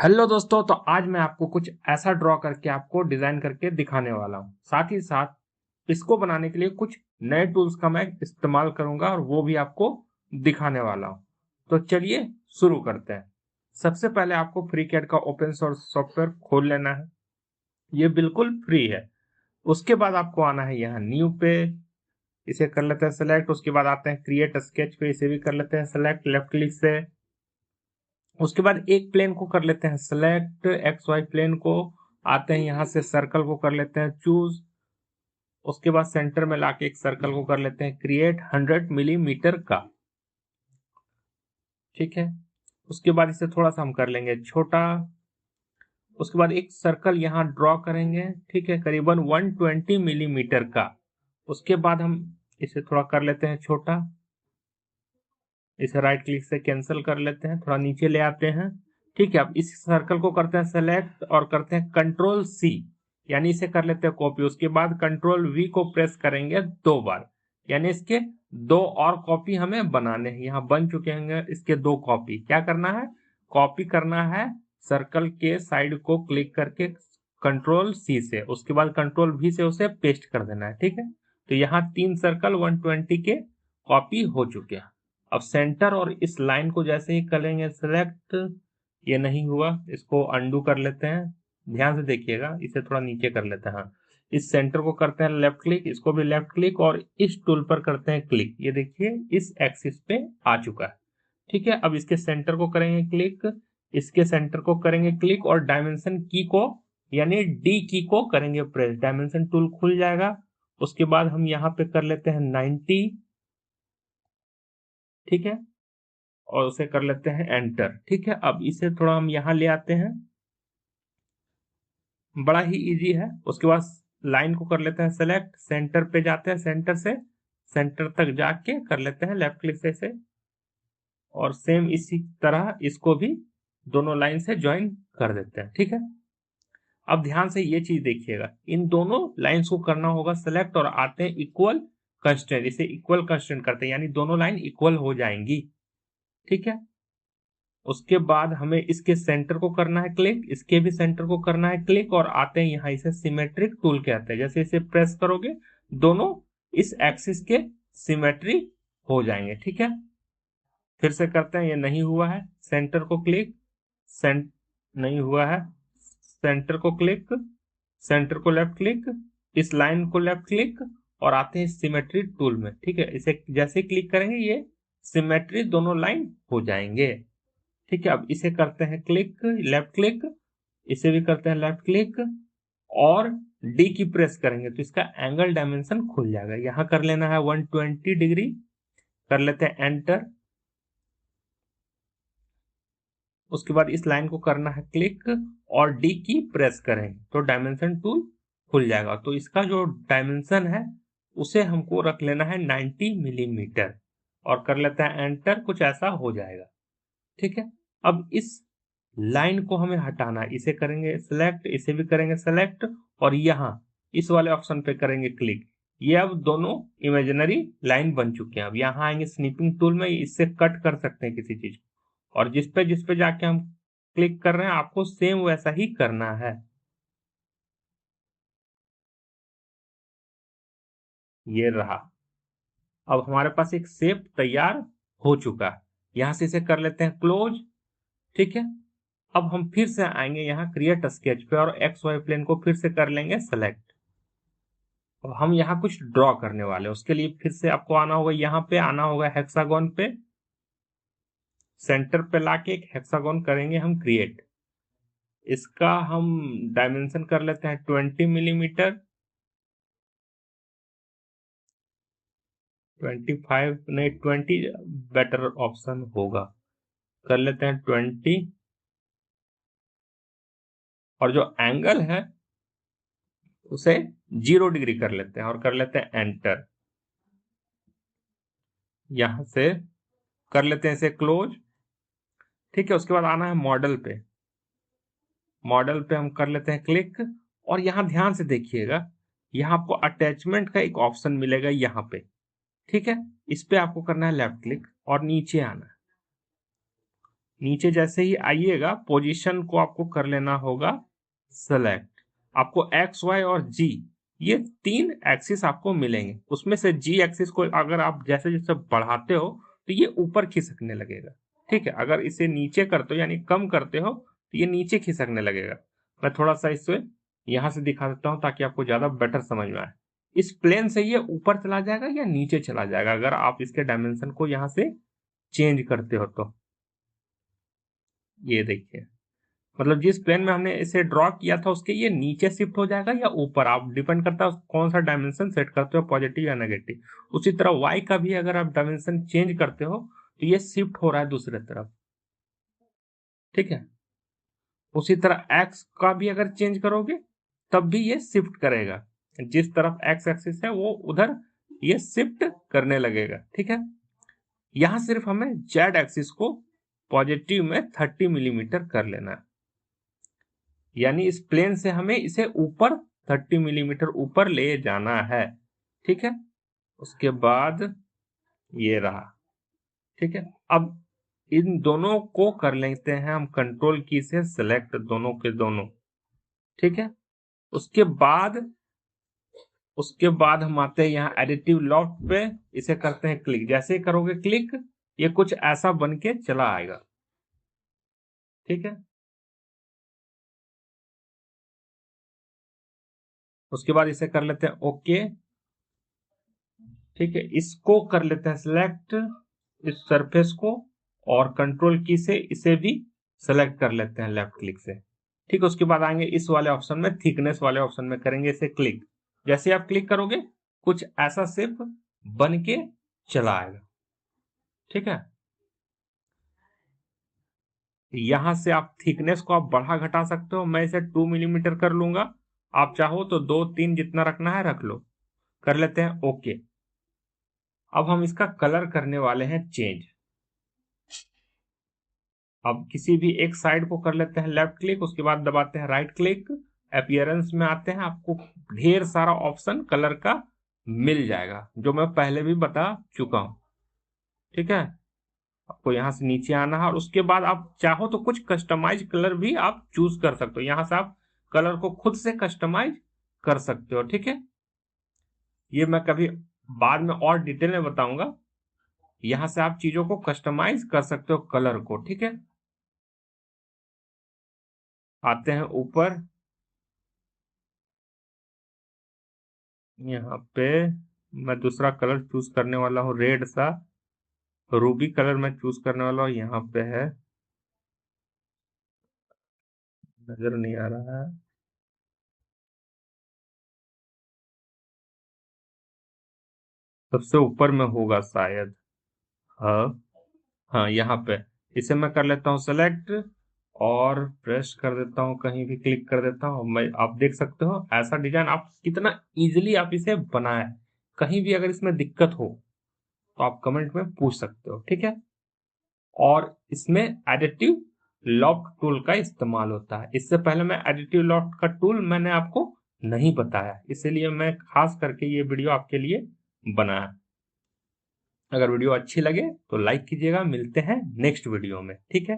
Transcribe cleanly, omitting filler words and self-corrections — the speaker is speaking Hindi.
हेलो दोस्तों, तो आज मैं आपको कुछ ऐसा ड्रॉ करके आपको डिजाइन करके दिखाने वाला हूँ। साथ ही साथ इसको बनाने के लिए कुछ नए टूल्स का मैं इस्तेमाल करूंगा और वो भी आपको दिखाने वाला हूँ। तो चलिए शुरू करते हैं। सबसे पहले आपको FreeCAD का ओपन सोर्स सॉफ्टवेयर खोल लेना है। ये बिल्कुल फ्री है। उसके बाद आपको आना है यहाँ न्यू पे, इसे कर लेते हैं सेलेक्ट। उसके बाद आते हैं क्रिएट स्केच पे, इसे भी कर लेते हैं सेलेक्ट लेफ्ट क्लिक से। उसके बाद एक प्लेन को कर लेते हैं सेलेक्ट, एक्स वाई प्लेन को। आते हैं यहाँ से सर्कल को कर लेते हैं चूज। उसके बाद सेंटर में लाके एक सर्कल को कर लेते हैं क्रिएट 100 मिलीमीटर का। ठीक है। उसके बाद इसे थोड़ा सा हम कर लेंगे छोटा। उसके बाद एक सर्कल यहाँ ड्रॉ करेंगे, ठीक है, करीबन 120 मिलीमीटर का। उसके बाद हम इसे थोड़ा कर लेते हैं छोटा। इसे राइट क्लिक से कैंसिल कर लेते हैं, थोड़ा नीचे ले आते हैं। ठीक है, अब इस सर्कल को करते हैं सेलेक्ट और करते हैं कंट्रोल सी, यानी इसे कर लेते हैं कॉपी। उसके बाद कंट्रोल वी को प्रेस करेंगे 2 बार, यानी इसके 2 और कॉपी हमें बनाने हैं। यहाँ बन चुके हैं इसके 2 कॉपी। क्या करना है? कॉपी करना है सर्कल के साइड को क्लिक करके कंट्रोल सी से। उसके बाद कंट्रोल वी से उसे पेस्ट कर देना है। ठीक है, तो यहाँ 3 सर्कल 120 के कॉपी हो चुके हैं। अब सेंटर और इस लाइन को जैसे ही करेंगे सेलेक्ट, ये नहीं हुआ, इसको अंडू कर लेते हैं। ध्यान से देखिएगा, इसे थोड़ा नीचे कर लेते हैं। हाँ, इस सेंटर को करते हैं लेफ्ट क्लिक, इसको भी लेफ्ट क्लिक और इस टूल पर करते हैं क्लिक। ये देखिए इस एक्सिस पे आ चुका है। ठीक है, अब इसके सेंटर को करेंगे क्लिक, इसके सेंटर को करेंगे क्लिक और डायमेंशन की को यानी डी की को करेंगे प्रेस। डायमेंशन टूल खुल जाएगा। उसके बाद हम यहाँ पे कर लेते हैं 90। ठीक है, और उसे कर लेते हैं एंटर। ठीक है, अब इसे थोड़ा हम यहां ले आते हैं, बड़ा ही इजी है। उसके बाद लाइन को कर लेते हैं सेलेक्ट, सेंटर पे जाते हैं, सेंटर से सेंटर तक जाके कर लेते हैं लेफ्ट क्लिक से इसे, और सेम इसी तरह इसको भी दोनों लाइन से ज्वाइन कर देते हैं। ठीक है, अब ध्यान से ये चीज देखिएगा, इन दोनों लाइंस को करना होगा सेलेक्ट और आते हैं इक्वल कंस्ट्रेंट। इसे इक्वल कंस्ट्रेंट करते हैं, यानी दोनों लाइन इक्वल हो जाएंगी। ठीक है, उसके बाद हमें इसके सेंटर को करना है क्लिक, इसके भी सेंटर को करना है क्लिक और आते हैं यहाँ, इसे सिमेट्रिक टूल कहते हैं। जैसे इसे प्रेस करोगे दोनों इस एक्सिस के सिमेट्री हो जाएंगे। ठीक है, फिर से करते हैं, ये नहीं हुआ है। सेंटर को क्लिक, नहीं हुआ है। सेंटर को क्लिक, सेंटर को लेफ्ट क्लिक, इस लाइन को लेफ्ट क्लिक और आते हैं सिमेट्री टूल में। ठीक है, इसे जैसे क्लिक करेंगे ये सिमेट्री दोनों लाइन हो जाएंगे। ठीक है, अब इसे करते हैं क्लिक, लेफ्ट क्लिक, इसे भी करते हैं लेफ्ट क्लिक और डी की प्रेस करेंगे तो इसका एंगल डायमेंशन खुल जाएगा। यहां कर लेना है 120 डिग्री, कर लेते हैं एंटर। उसके बाद इस लाइन को करना है क्लिक और डी की प्रेस करेंगे तो डायमेंशन टूल खुल जाएगा। तो इसका जो डायमेंशन है उसे हमको रख लेना है 90 मिलीमीटर और कर लेते हैं एंटर। कुछ ऐसा हो जाएगा। ठीक है, अब इस लाइन को हमें हटाना है, इसे करेंगे सेलेक्ट, इसे भी करेंगे सेलेक्ट और यहां इस वाले ऑप्शन पे करेंगे क्लिक। ये अब दोनों इमेजिनरी लाइन बन चुके हैं। अब यहां आएंगे स्नीपिंग टूल में, इससे कट कर सकते हैं किसी चीज को, और जिस पे जाके हम क्लिक कर रहे हैं आपको सेम वैसा ही करना है। ये रहा, अब हमारे पास एक शेप तैयार हो चुका है। यहां से इसे कर लेते हैं क्लोज। ठीक है, अब हम फिर से आएंगे यहाँ क्रिएट स्केच पे और एक्स वाई प्लेन को फिर से कर लेंगे सेलेक्ट। अब हम यहाँ कुछ ड्रॉ करने वाले हैं, उसके लिए फिर से आपको आना होगा, यहाँ पे आना होगा हेक्सागोन पे, सेंटर पे लाके एक हेक्सागोन करेंगे हम क्रिएट। इसका हम डायमेंशन कर लेते हैं 20 मिलीमीटर, 25 नहीं 20 बेटर ऑप्शन होगा। कर लेते हैं 20 और जो एंगल है उसे 0 डिग्री कर लेते हैं और कर लेते हैं एंटर। यहां से कर लेते हैं इसे क्लोज। ठीक है, उसके बाद आना है मॉडल पे, मॉडल पे हम कर लेते हैं क्लिक और यहां ध्यान से देखिएगा, यहां आपको अटैचमेंट का एक ऑप्शन मिलेगा यहाँ पे। ठीक है, इस पे आपको करना है लेफ्ट क्लिक और नीचे आना है। नीचे जैसे ही आइएगा पोजीशन को आपको कर लेना होगा सेलेक्ट। आपको एक्स वाई और जी ये 3 एक्सिस आपको मिलेंगे, उसमें से जी एक्सिस को अगर आप जैसे जैसे बढ़ाते हो तो ये ऊपर खिसकने लगेगा, ठीक है। अगर इसे नीचे करते हो यानी कम करते हो तो ये नीचे खिसकने लगेगा। मैं थोड़ा सा इसे यहां से दिखा देता हूं ताकि आपको ज्यादा बेटर समझ में आए। इस प्लेन से ये ऊपर चला जाएगा या नीचे चला जाएगा अगर आप इसके डायमेंशन को यहां से चेंज करते हो तो। ये देखिए, मतलब जिस प्लेन में हमने इसे ड्रॉ किया था उसके ये नीचे शिफ्ट हो जाएगा या ऊपर, आप डिपेंड करता है कौन सा डायमेंशन सेट करते हो, पॉजिटिव या नेगेटिव। उसी तरह वाई का भी अगर आप डायमेंशन चेंज करते हो तो ये शिफ्ट हो रहा है दूसरे तरफ, ठीक है। उसी तरह एक्स का भी अगर चेंज करोगे तब भी ये शिफ्ट करेगा, जिस तरफ एक्स एक्सिस है वो उधर ये शिफ्ट करने लगेगा, ठीक है। यहां सिर्फ हमें जेड एक्सिस को पॉजिटिव में 30 मिलीमीटर कर लेना है, यानी इस प्लेन से हमें इसे ऊपर 30 मिलीमीटर ऊपर ले जाना है, ठीक है। उसके बाद ये रहा, ठीक है। अब इन दोनों को कर लेते हैं हम कंट्रोल की से सिलेक्ट, दोनों के दोनों, ठीक है। उसके बाद हम आते हैं यहाँ एडिटिव लॉफ्ट पे, इसे करते हैं क्लिक। जैसे ही करोगे क्लिक ये कुछ ऐसा बन के चला आएगा, ठीक है। उसके बाद इसे कर लेते हैं ओके, ठीक है। इसको कर लेते हैं सिलेक्ट, इस सरफेस को, और कंट्रोल की से इसे भी सेलेक्ट कर लेते हैं लेफ्ट क्लिक से, ठीक है। उसके बाद आएंगे इस वाले ऑप्शन में, थिकनेस वाले ऑप्शन में करेंगे इसे क्लिक। जैसे आप क्लिक करोगे कुछ ऐसा शेप बन के चला आएगा, ठीक है। यहां से आप थिकनेस को आप बढ़ा घटा सकते हो, मैं इसे 2 मिलीमीटर कर लूंगा, आप चाहो तो 2-3 जितना रखना है रख लो। कर लेते हैं ओके। अब हम इसका कलर करने वाले हैं चेंज। अब किसी भी एक साइड को कर लेते हैं लेफ्ट क्लिक, उसके बाद दबाते हैं राइट क्लिक, अपीयरेंस में आते हैं, आपको ढेर सारा ऑप्शन कलर का मिल जाएगा जो मैं पहले भी बता चुका हूं, ठीक है। आपको यहां से नीचे आना है और उसके बाद आप चाहो तो कुछ कस्टमाइज कलर भी आप चूज कर सकते हो, यहां से आप कलर को खुद से कस्टमाइज कर सकते हो, ठीक है। ये मैं कभी बाद में और डिटेल में बताऊंगा। यहां से आप चीजों को कस्टमाइज कर सकते हो कलर को, ठीक है। आते हैं ऊपर, यहाँ पे मैं दूसरा कलर चूज करने वाला हूँ, रेड सा रूबी कलर मैं चूज करने वाला हूँ। यहाँ पे है, नजर नहीं आ रहा है, सबसे ऊपर में होगा शायद, हाँ हाँ यहाँ पे। इसे मैं कर लेता हूँ सेलेक्ट और प्रेस कर देता हूँ, कहीं भी क्लिक कर देता हूँ मैं। आप देख सकते हो ऐसा डिजाइन आप कितना इजीली आप इसे बनाए। कहीं भी अगर इसमें दिक्कत हो तो आप कमेंट में पूछ सकते हो, ठीक है। और इसमें एडिटिव लॉफ्ट टूल का इस्तेमाल होता है। इससे पहले मैं एडिटिव लॉफ्ट का टूल मैंने आपको नहीं बताया, इसीलिए मैं खास करके ये वीडियो आपके लिए बनाया। अगर वीडियो अच्छी लगे तो लाइक कीजिएगा, मिलते हैं नेक्स्ट वीडियो में, ठीक है।